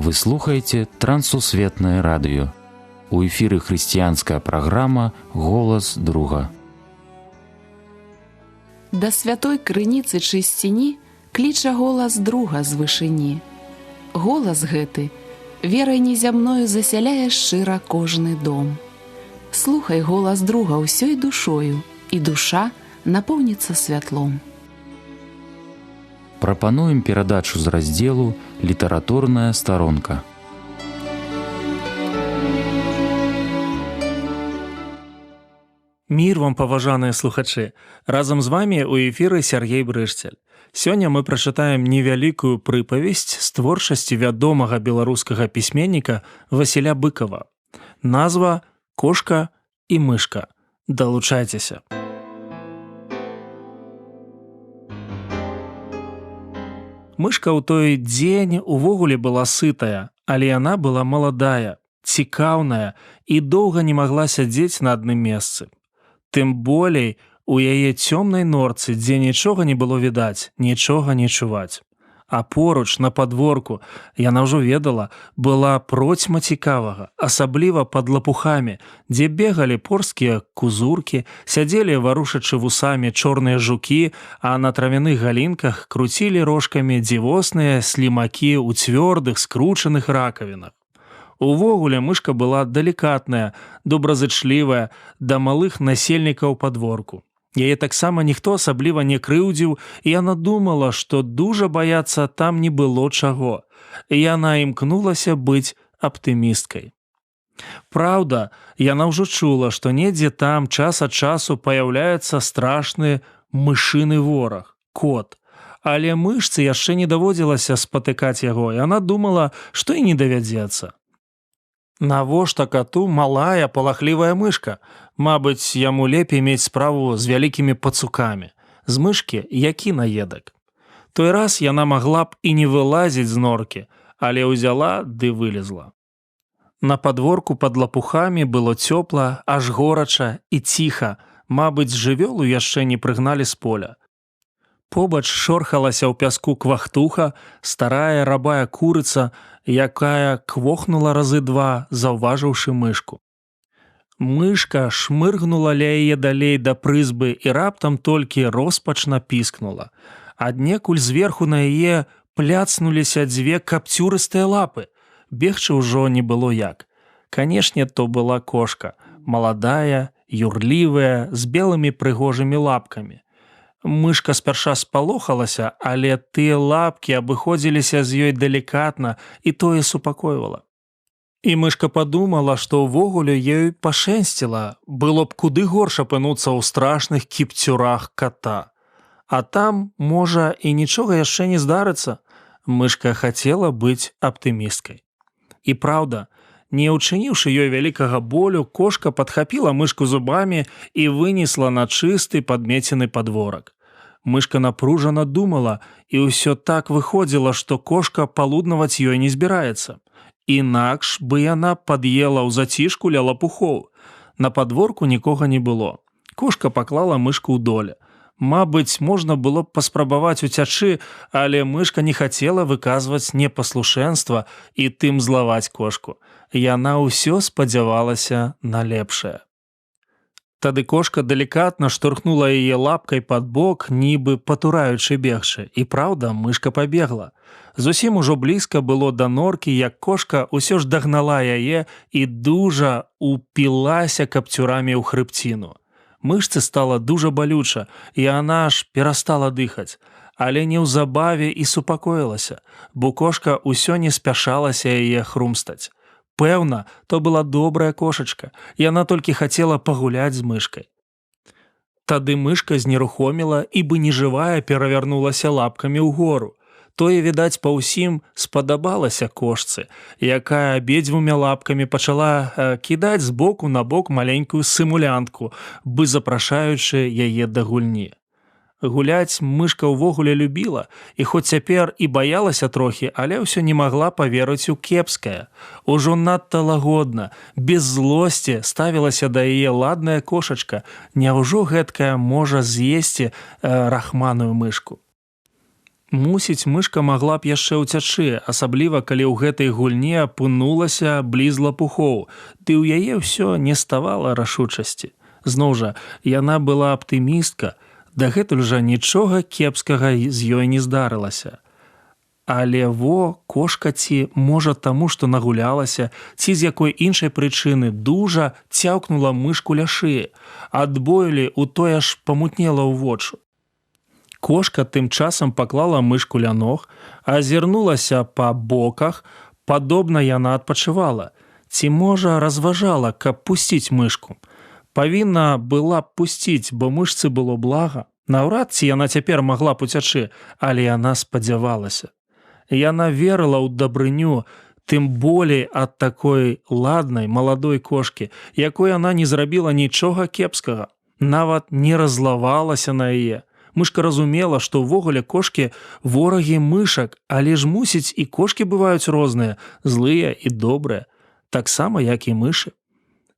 Вы слухаеце Трансусветнае радыё. У эфіры хрысціянская праграма «Голас друга». Да святой крыніцы чысціні кліча голас друга з вышыні. Голас гэты верай незямною засяляе шчыра кожны дом. Слухай голас друга ўсёй душою, і душа напоўніцца святлом. Прапануем перадачу з раздзелу «Літаратурная старонка». Мір вам, паважаныя слухачы! Разам з вамі ў эфіры Сяргей Брышцель. Сёння мы прачытаем невялікую прыпавесць з творчасці вядомага беларускага пісьменніка Васіля Быкова. Назва «Кошка і мышка». Далучайцеся! Мышка ў той дзень увогуле была сытая, але яна была маладая, цікаўная і доўга не магла сядзець на адным месцы. Тым болей у яе цёмнай норцы, дзе нічога не было відаць, нічога не чуваць. А поруч, на падворку, яна ўжо ведала, была процьма цікавага, асабліва пад лапухамі, дзе бегалі порскія кузуркі, сядзелі варушачы вусамі чорныя жукі, а на травяных галінках круцілі рожкамі дзівосныя слімакі ў цвёрдых, скручаных ракавінах. Увогуле мышка была далікатная, добразычлівая да малых насельнікаў падворку. Яе таксама ніхто асабліва не крыўдзіў, і яна думала, што дужа баяцца там не было чаго. І яна імкнулася быць аптымісткай. Праўда, яна ўжо чула, што недзе там час ад часу паяўляецца страшны мышыны вораг – кот. Але мышцы яшчэ не даводзілася спатыкаць яго, і яна думала, што і не давядзецца. Навошта кату малая палахлівая мышка? Мабыць, яму лепей мець справу з вялікімі пацукамі. З мышкі які наедак. Той раз яна магла б і не вылазіць з норкі, але ўзяла ды вылезла. На падворку пад лапухамі было цёпла, аж горача і ціха, мабыць, жывёлу яшчэ не прыгналі з поля. Побач шорхалася ў пяску квахтуха, старая рабая курыца, якая квохнула разы два, заўважыўшы мышку. Мышка шмыргнула ля яе далей да прызбы і раптам толькі роспачна піскнула. Аднекуль зверху на яе пляцнуліся дзве капцюрыстыя лапы. Бегчы ўжо не было як. Канешне, то была кошка, маладая, юрлівая, з белымі прыгожымі лапкамі. Мышка спярша спалохалася, але тыя лапкі абыходзіліся з ёй далікатна, і тое супакойвала. І мышка падумала, што ўвогуле ёй пашэнсціла, было б куды горш апынуцца ў страшных кіпцюрах кота. А там, можа, і нічога яшчэ не здарыцца. Мышка хацела быць аптымісткай. І праўда, не ўчыніўшы ёй вялікага болю, кошка падхапіла мышку зубамі і вынесла на чысты падмецены падворак. Мышка напружана думала, і ўсё так выходзіла, што кошка палуднаваць ёй не збіраецца. Інакш бы яна пад'ела ў зацішку ля лапухоў. На падворку нікога не было. Кошка паклала мышку ў доле. Мабыць, можна было б паспрабаваць уцячы, але мышка не хацела выказваць непаслушэнства і тым злаваць кошку. Яна ўсё спадзявалася на лепшае. Тады кошка далікатна штурхнула яе лапкай пад бок, нібы патураючы бегчы. І праўда, мышка пабегла. Зусім ужо блізка было да норкі, як кошка ўсё ж дагнала яе і дужа упілася капцюрамі ў хрыбціну. Мышцы стала дужа балюча, і яна аж перастала дыхаць. Але неўзабаве і супакоілася, бо кошка ўсё не спяшалася яе хрумстаць. Пэўна, то была добрая кошачка, яна толькі хацела пагуляць з мышкай. Тады мышка знерухоміла і бы нежывая перавярнулася лапкамі ўгору. Тое, відаць, па ўсім спадабалася кошцы, якая абедзвюмя лапкамі пачала кідаць з боку на бок маленькую сымулянтку, бы запрашаючы яе да гульні. Гуляць мышка ўвогуле любіла, і хоць цяпер і баялася трохі, але ўсё не магла паверыць у кепскае. Ужо надта лагодна, без злосці ставілася да яе ладная кошачка. Няўжо гэткая можа з'есці рахманую мышку? Мусіць, мышка магла б яшчэ ўцячы, асабліва калі ў гэтай гульні апынулася бліз лапухоў, ды ў яе ўсё не ставала рашучасці. Зноў жа, яна была аптымістка, дагэтуль жа нічога кепскага з ёй не здарылася. Але кошка ці, можа, таму, што нагулялася, ці з якой іншай прычыны дужа цяўкнула мышку ля шыі, ад болі ў тое ж памутнела ў вочы. Кошка тым часам паклала мышку ля ног, азірнулася па боках, падобна яна адпачывала, ці, можа, разважала, каб пусціць мышку. Павінна была б пусціць, бо мышцы было блага. Наўрад ці яна цяпер магла б уцячы, але яна спадзявалася. Яна верыла ў дабрыню, тым болей ад такой ладнай, маладой кошкі, якой яна не зрабіла нічога кепскага, нават не раззлавалася на яе. Мышка разумела, што ўвогуле кошкі ворагі мышак, але ж мусіць і кошкі бываюць розныя, злыя і добрыя, таксама як і мышы.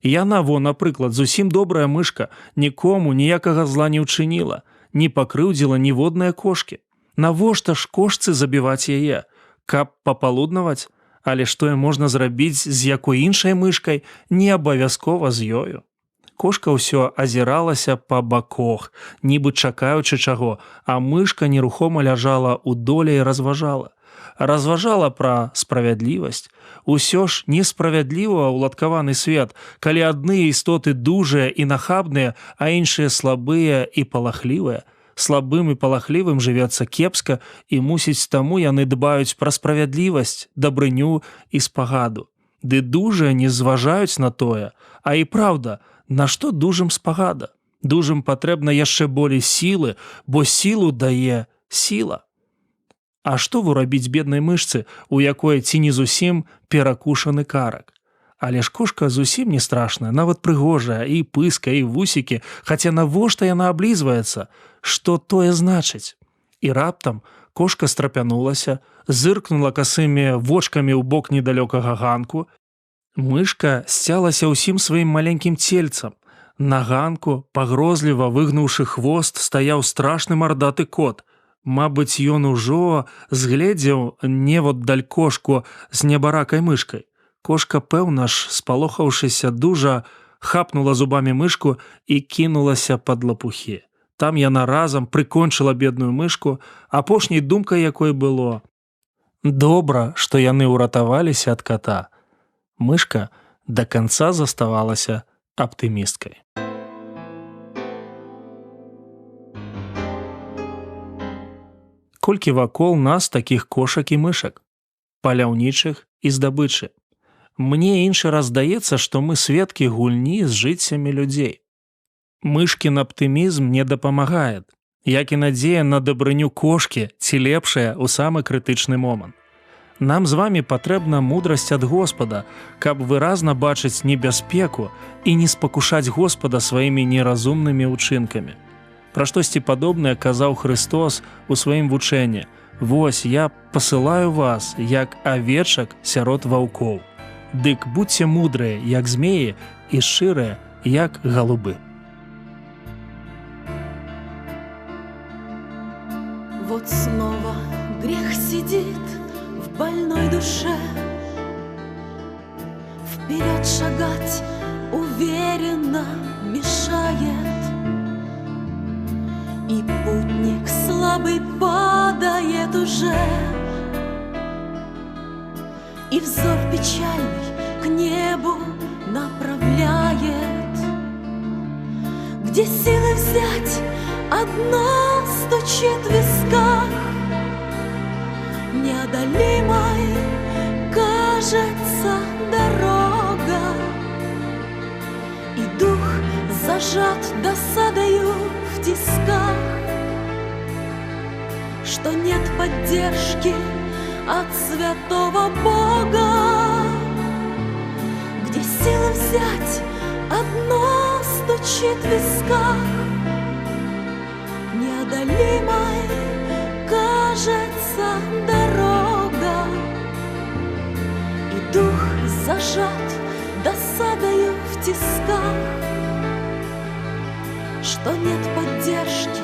Яна, напрыклад, зусім добрая мышка, нікому ніякага зла не ўчыніла, не пакрыўдзіла ніводныя кошкі. Навошта ж кошцы забіваць яе? Каб папалуднаваць? Але што можна зрабіць з якой іншай мышкай, не абавязкова з ёю. Кошка ўсё азіралася па баках, нібы чакаючы чаго, а мышка нерухома ляжала ў доле і разважала. Разважала пра справядлівасць. Усё ж несправядліва ўладкаваны свет, калі адны істоты дужыя і нахабныя, а іншыя слабыя і палахлівыя. Слабым і палахлівым жывецца кепска, і мусіць таму яны дбаюць пра справядлівасць, дабрыню і спагаду. Ды дужыя не зважаюць на тое, а і праўда, нашто дужым спагада? Дужым патрэбна яшчэ болей сілы, бо сілу дае сіла. А што рабіць беднай мышцы, у якой ці не зусім перакушаны карак? Але ж кошка зусім не страшная, нават прыгожая, і пыска, і вусікі, хаця навошта яна аблізваецца? Што тое значыць? І раптам кошка страпянулася, зыркнула касымі вочкамі ў бок недалёкага ганку. Мышка сцялася ўсім сваім маленькім цельцам. На ганку, пагрозліва выгнуўшы хвост, стаяў страшны мардаты кот. Мабыць, ён ужо згледзеў неводдаль кошку з небаракай мышкай. Кошка, пэўна ж, спалохаўшыся дужа, хапнула зубамі мышку і кінулася пад лапухі. Там яна разам прыкончыла бедную мышку, апошняй думкай якой было: добра, што яны ўратаваліся ад ката. Мышка да канца заставалася аптымісткай. Колькі вакол нас такіх кошак і мышак, паляўнічых і здабычы. Мне іншы раз здаецца, што мы сведкі гульні з жыццямі людзей. Мышкін аптымізм не дапамагае, як і надзея на дабрыню кошкі ці лепшая ў самы крытычны момант. Нам з вамі патрэбна мудрасць ад Господа, каб выразна бачыць небяспеку і не спакушаць Господа сваімі неразумнымі ўчынкамі. Пра штосьці падобнае казаў Христос у сваім вучэнні: «Вось я пасылаю вас, як авечак сярод ваўкоў. Дык будьце мудрыя, як змеі, і шчырыя, як галубы». Вот снова грех сидит в больной душе, вперед шагать уверенно мешает, и путник слабый падает уже, и взор печальный к небу направляет. Где силы взять, одна стучит в висках, неодолимой кажется дорога, и дух зажат досадою в тисках, что нет поддержки от святого Бога. Где силы взять, одно стучит в висках, неодолимой кажется дорога, и дух зажат досадою в тисках, что нет поддержки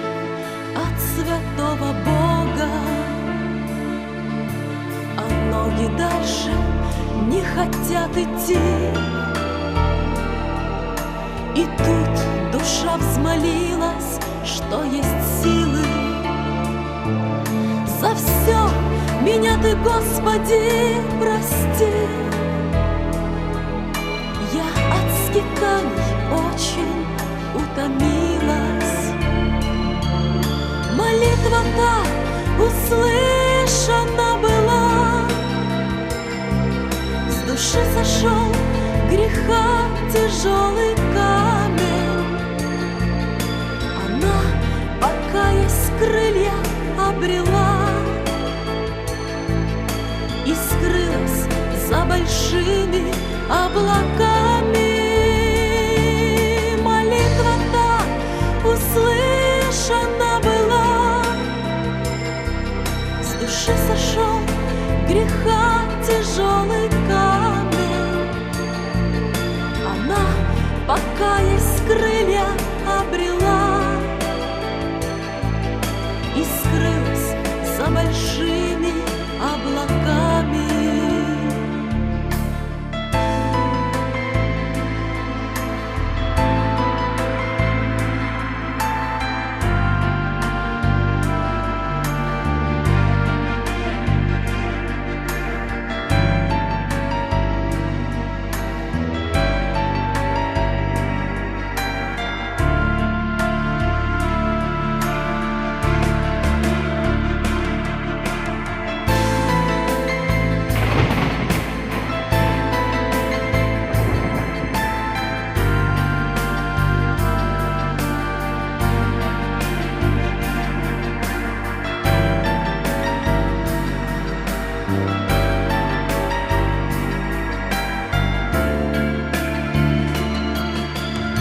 от святого Бога. ноги дальше не хотят идти. И тут душа взмолилась, что есть силы. За все меня ты, Господи, прости. Я от скитаний очень утомилась. Молитва та услышана была. С души сошел греха тяжелый камень. Она, покаясь, крылья обрела и скрылась за большими облаками. Молитва та услышана была. С души сошел греха тяжелый камень. Она, покаясь, крылья обрела и скрылась за большими облаками.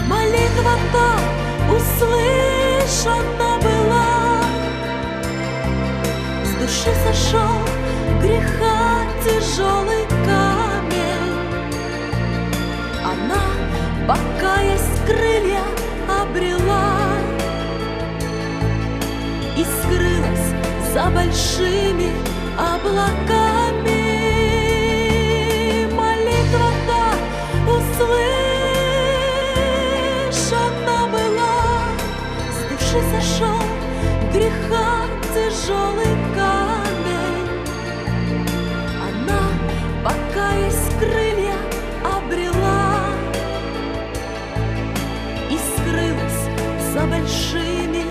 Молитва та услышана была. С души сошел греха тяжелый камень. Она, покаясь, крылья обрела и скрылась за большими облаками. Молитва та услышана была. С души сошел греха тяжелый камень. Она, покаясь, крылья обрела и скрылась за большими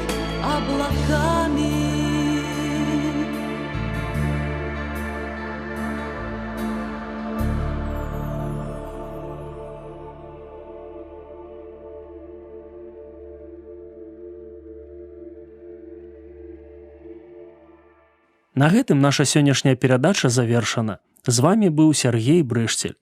облаками. На гэтым наша сённяшняя перадача завершана. З вами быў Сергей Брышцель.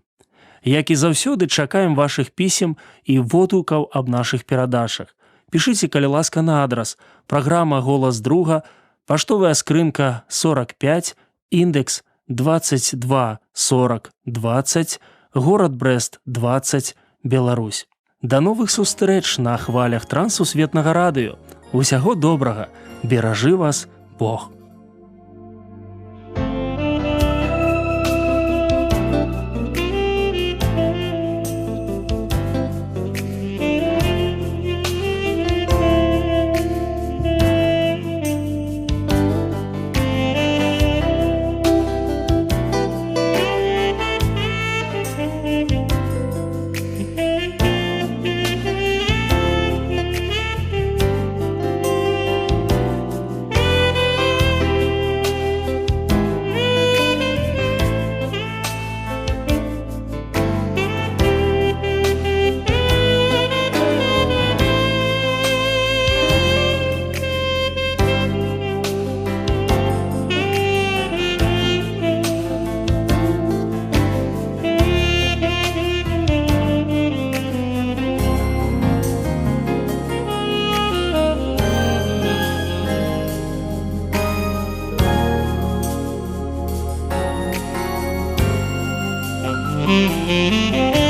Як і заўсёды, чакаем вашых пісем і водгукаў аб нашых перадачах. Пішыце, калі ласка, на адрас: праграма «Голас друга», паштовая скрынка 45, індекс 224020, горад Брэст 20, Беларусь. Да новых сустрэч на хвалях Трансусветнага радыё. Усяго добрага. Беражы вас Бог. Mm-hmm.